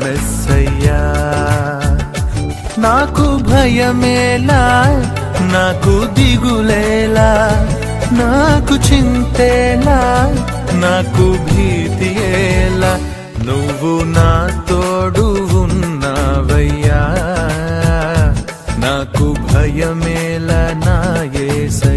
మెస్సయ్యా. నాకు భయమేలా, నాకు దిగులేలా, నాకు చింతేలా, నాకు భీతియేలా, నువ్వు నా తోడు ఉన్నావయ్యా. నాకు భయమేలా నా యేసయ్యా.